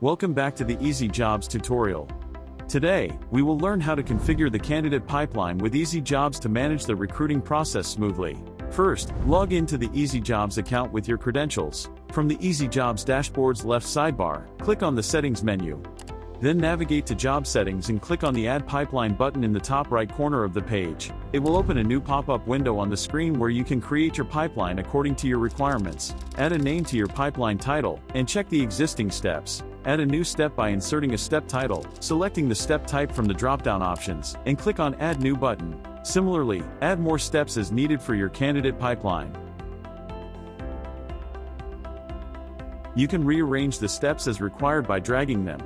Welcome back to the EasyJobs tutorial. Today, we will learn how to configure the candidate pipeline with EasyJobs to manage the recruiting process smoothly. First, log into the EasyJobs account with your credentials. From the EasyJobs dashboard's left sidebar, click on the Settings menu. Then navigate to Job Settings and click on the Add Pipeline button in the top right corner of the page. It will open a new pop-up window on the screen where you can create your pipeline according to your requirements. Add a name to your pipeline title, and check the existing steps. Add a new step by inserting a step title, selecting the step type from the drop-down options, and click on Add New button. Similarly, add more steps as needed for your candidate pipeline. You can rearrange the steps as required by dragging them.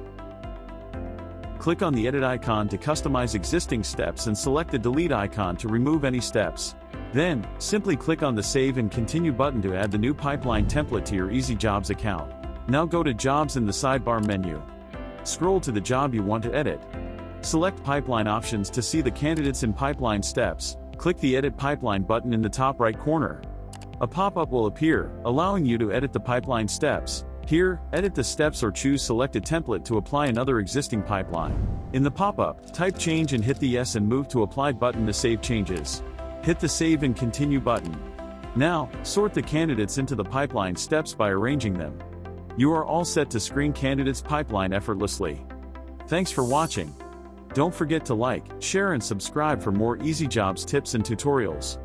Click on the Edit icon to customize existing steps and select the Delete icon to remove any steps. Then, simply click on the Save and Continue button to add the new pipeline template to your EasyJobs account. Now go to Jobs in the sidebar menu. Scroll to the job you want to edit. Select Pipeline Options to see the candidates in pipeline steps. Click the Edit Pipeline button in the top right corner. A pop-up will appear, allowing you to edit the pipeline steps. Here, edit the steps or choose Select a template to apply another existing pipeline. In the pop-up, type change and hit the Yes and Move to Applied button to save changes. Hit the Save and Continue button. Now, sort the candidates into the pipeline steps by arranging them. You are all set to screen candidates' pipeline effortlessly. Thanks for watching. Don't forget to like, share and subscribe for more EasyJobs tips and tutorials.